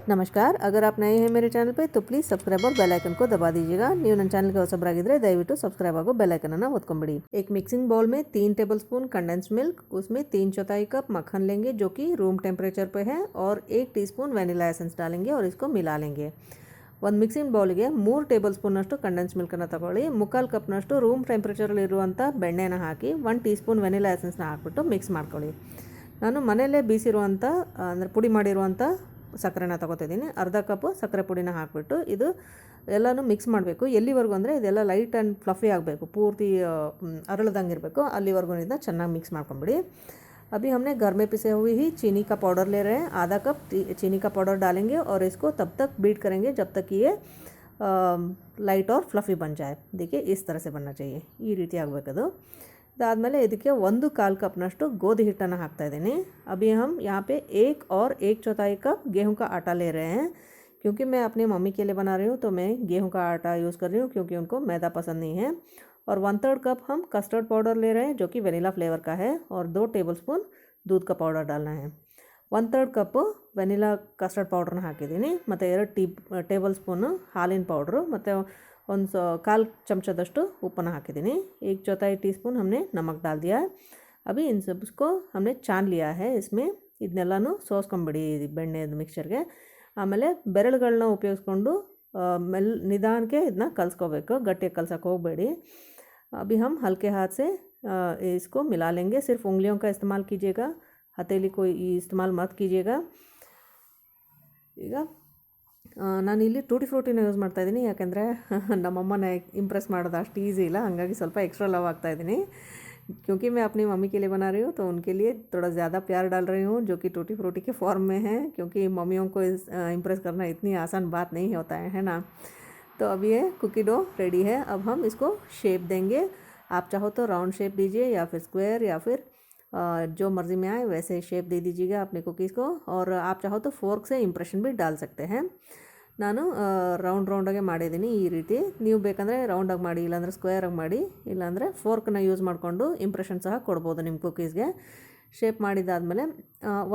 नमस्कार। अगर आप नए हैं मेरे चैनल पे तो प्लीज़ सब्सक्राइब और बेल आइकन को दबा दीजिएगा। ನೀವು ನನ್ನ ಚಾನಲ್ಗೆ ಹೊಸಬರಾಗಿದ್ದರೆ ದಯವಿಟ್ಟು ಸಬ್ಸ್ಕ್ರೈಬ್ ಆಗೋ ಬೆಲ್ ಐಕನ್ ಅನ್ನು ಒತ್ಕೊಂಬಿಡಿ। एक मिक्सिंग बाउल में 3 टेबलस्पून कंडेंस मिल्क, उसमें 3/4 कप मक्खन लेंगे जो कि रूम टेम्परेचर पे है, और 1 टीस्पून वनीला एसेंस डालेंगे और इसको मिला लेंगे। ಒಂದು ಮಿಕ್ಸಿಂಗ್ ಬೌಲ್ಗೆ 3 ಟೇಬಲ್ ಸ್ಪೂನಷ್ಟು ಕಂಡೆನ್ಸ್ ಮಿಲ್ಕನ್ನು ತಗೊಳ್ಳಿ, 3/4 ಕಪ್ನಷ್ಟು ರೂಮ್ ಟೆಂಪ್ರೇಚರಲ್ಲಿರುವಂಥ ಬೆಣ್ಣೆನ ಹಾಕಿ 1 ಟೀಸ್ಪೂನ್ ವೆನಿಲಾ ಎಸೆನ್ಸ್ನ ಹಾಕ್ಬಿಟ್ಟು ಮಿಕ್ಸ್ ಮಾಡ್ಕೊಳ್ಳಿ। ನಾನು ಮನೆಯಲ್ಲೇ ಬೀಸಿರುವಂಥ ಅಂದರೆ ಪುಡಿ ಮಾಡಿರುವಂಥ ಸಕ್ಕರೆನ ತಗೋತಿದ್ದೀನಿ। ಅರ್ಧ ಕಪ್ ಸಕ್ಕರೆ ಪುಡಿನ ಹಾಕಿಬಿಟ್ಟು ಇದು ಎಲ್ಲನೂ ಮಿಕ್ಸ್ ಮಾಡಬೇಕು। ಎಲ್ಲಿವರೆಗೂ ಅಂದರೆ ಇದೆಲ್ಲ ಲೈಟ್ ಆ್ಯಂಡ್ ಫ್ಲಫಿ ಆಗಬೇಕು, ಪೂರ್ತಿ ಅರಳ್ದಂಗೆ ಇರಬೇಕು, ಅಲ್ಲಿವರೆಗೂ ಇದನ್ನ ಚೆನ್ನಾಗಿ ಮಿಕ್ಸ್ ಮಾಡ್ಕೊಂಬಿಡಿ। अभी हमने घर में पिसे हुई ही चीनी का पाउडर ले रहे हैं, आधा कप चीनी का पाउडर डालेंगे और इसको तब तक बीट करेंगे जब तक कि ये लाइट और फ्लफ़ी बन जाए। देखिए इस तरह से बनना चाहिए, ಈ ರೀತಿ ಆಗಬೇಕದು। ಇದಾದಮೇಲೆ ಇದಕ್ಕೆ 1/4 ಕಪ್ನಷ್ಟು ಗೋಧಿ ಹಿಟ್ಟನ್ನು ಹಾಕ್ತಾಯಿದ್ದೀನಿ। अभी हम यहाँ पे 1 और 1/4 कप गेहूं का आटा ले रहे हैं, क्योंकि मैं अपनी मम्मी के लिए बना रही हूँ तो मैं गेहूं का आटा यूज़ कर रही हूँ, क्योंकि उनको मैदा पसंद नहीं है। और 1/3 कप हम कस्टर्ड पाउडर ले रहे हैं जो कि वेनिला फ्लेवर का है, और 2 टेबलस्पून दूध का पाउडर डालना है। 1/3 कप ವೆನಿಲಾ ಕಸ್ಟರ್ಡ್ ಪೌಡ್ರನ್ನ ಹಾಕಿದ್ದೀನಿ, ಮತ್ತು 2 ಟೇಬಲ್ ಸ್ಪೂನು ಹಾಲಿನ ಪೌಡ್ರು, ಮತ್ತು ಒಂದು 1/4 चमचदಷ್ಟು ಉಪ್ಪನ್ನು ಹಾಕಿದ್ದೀನಿ। 1/4 टीस्पून हमने नमक डाल दिया है। अभी इन सबको हमने छान लिया है। इसमें ಇದನ್ನೆಲ್ಲನೂ ಸೋಸ್ಕೊಂಬಿಡಿ ಬೆಣ್ಣೆದು ಮಿಕ್ಸ್ಚರ್ಗೆ। ಆಮೇಲೆ ಬೆರಳುಗಳನ್ನ ಉಪಯೋಗಿಸ್ಕೊಂಡು ನಿಧಾನಕ್ಕೆ ಇದನ್ನ ಕಲಿಸ್ಕೋಬೇಕು, ಗಟ್ಟಿಯಾಗಿ ಕಲ್ಸೋಕ್ಕೆ ಹೋಗಬೇಡಿ। अभी हम हल्के हाथ से इसको मिला लेंगे। सिर्फ उंगलियों का इस्तेमाल कीजिएगा, हथेली को इस्तेमाल मत कीजिएगा। ಈಗ ನಾನಿಲ್ಲಿ ಟೂಟಿ ಫ್ರೂಟಿನ ಯೂಸ್ ಮಾಡ್ತಾಯಿದ್ದೀನಿ, ಯಾಕೆಂದರೆ ನಮ್ಮಮ್ಮನ ಇಂಪ್ರೆಸ್ ಮಾಡೋದು ಅಷ್ಟು ಈಸಿ ಇಲ್ಲ, ಹಾಗಾಗಿ ಸ್ವಲ್ಪ ಎಕ್ಸ್ಟ್ರಾ ಲವ್ ಆಗ್ತಾಯಿದ್ದೀನಿ। क्योंकि मैं अपनी मम्मी के लिए बना रही हूँ तो उनके लिए थोड़ा ज़्यादा प्यार डाल रही हूँ, जो कि टूटी फ्रूटी के फॉर्म में है, क्योंकि मम्मियों को इम्प्रेस करना इतनी आसान बात नहीं होता है ना। तो अब ये कुकी डो रेडी है। अब हम इसको शेप देंगे। आप चाहो तो राउंड शेप दीजिए या फिर स्क्वायर, या फिर जो मर्ज़ी में आए वैसे शेप दे दीजिएगा अपने कुकीज़ को। और आप चाहो तो फोर्क से इंप्रेशन भी डाल सकते हैं। ನಾನು ರೌಂಡಾಗೆ ಮಾಡಿದ್ದೀನಿ ಈ ರೀತಿ। ನೀವು ಬೇಕಂದರೆ ರೌಂಡಾಗಿ ಮಾಡಿ, ಇಲ್ಲಾಂದರೆ ಸ್ಕ್ವೇರಾಗಿ ಮಾಡಿ, ಇಲ್ಲಾಂದರೆ ಫೋರ್ಕನ್ನ ಯೂಸ್ ಮಾಡಿಕೊಂಡು ಇಂಪ್ರೆಷನ್ ಸಹ ಕೊಡ್ಬೋದು ನಿಮ್ಮ ಕುಕೀಸ್ಗೆ। ಶೇಪ್ ಮಾಡಿದ್ದಾದಮೇಲೆ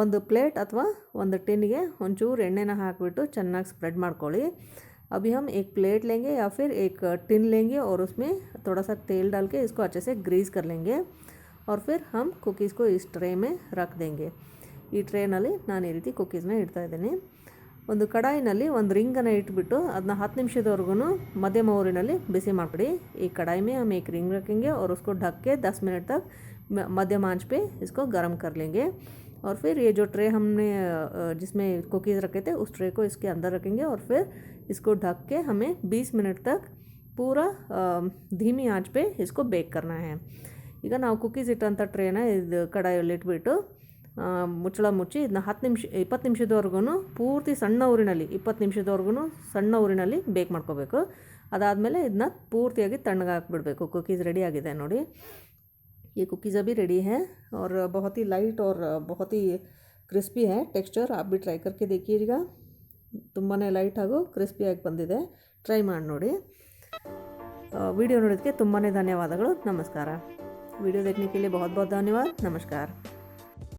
ಒಂದು ಪ್ಲೇಟ್ ಅಥವಾ ಒಂದು ಟಿನ್ಗೆ ಒಂಚೂರು ಎಣ್ಣೆನ ಹಾಕಿಬಿಟ್ಟು ಚೆನ್ನಾಗಿ ಸ್ಪ್ರೆಡ್ ಮಾಡ್ಕೊಳ್ಳಿ। अभी हम एक प्लेट लेंगे या फिर एक टिन लेंगे और उसमें थोड़ा सा तेल डाल के इसको अच्छे से ग्रीस कर लेंगे, और फिर हम कुकीज़ को इस ट्रे में रख देंगे। ಈ ಟ್ರೇನಲ್ಲಿ ನಾನು ಈ ರೀತಿ ಕುಕ್ಕೀಸ್ನ ಇಡ್ತಾ ಇದ್ದೀನಿ। ಒಂದು ಕಡಾಯಿನಲ್ಲಿ ಒಂದು ರಿಂಗನ್ನು ಇಟ್ಬಿಟ್ಟು ಅದನ್ನ 10 ನಿಮಿಷದವರೆಗೂ मध्यम ऊरिನಲ್ಲಿ ಬಿಸಿ ಮಾಡಿಬಿಡಿ। ಈ कढ़ाई में हम एक रिंग रखेंगे और उसको ढक के 10 मिनट तक मध्यम आंच पे इसको गर्म कर लेंगे। और फिर ये जो ट्रे हमने जिसमें कुकीज़ रखे थे उस ट्रे को इसके अंदर रखेंगे, और फिर इसको ढक के हमें 20 मिनट तक पूरा धीमी आंच पे इसको बेक करना है। ಈಗ ನಾವು ಕುಕ್ಕೀಸ್ ಇಟ್ಟಂಥ ಟ್ರೇನ ಇದು ಕಡಾಯಲ್ಲಿ ಇಟ್ಬಿಟ್ಟು ಮುಚ್ಚಳ ಮುಚ್ಚಿ ಇದನ್ನ 20 ನಿಮಿಷದವರೆಗೂ ಪೂರ್ತಿ ಸಣ್ಣ ಊರಿನಲ್ಲಿ 20 ನಿಮಿಷದವರೆಗೂ ಸಣ್ಣ ಊರಿನಲ್ಲಿ ಬೇಕ್ ಮಾಡ್ಕೋಬೇಕು। ಅದಾದಮೇಲೆ ಇದನ್ನ ಪೂರ್ತಿಯಾಗಿ ತಣ್ಣಗೆ ಹಾಕ್ಬಿಡಬೇಕು। ಕುಕ್ಕೀಸ್ ರೆಡಿ ಆಗಿದೆ ನೋಡಿ। ये कुकीज़ अभी रेडी है और बहुत ही लाइट और बहुत ही क्रिस्पी है टेक्सचर। आप भी ट्राई करके देखिएगा, ತುಂಬಾ ಲೈಟ್ ಹಾಗೂ ಕ್ರಿಸ್ಪಿಯಾಗಿ ಬಂದಿದೆ, ಟ್ರೈ ಮಾಡಿ ನೋಡಿ। ವಿಡಿಯೋ ನೋಡೋದಕ್ಕೆ ತುಂಬಾ ಧನ್ಯವಾದಗಳು। नमस्कार। वीडियो देखने के लिए बहुत बहुत धन्यवाद। नमस्कार।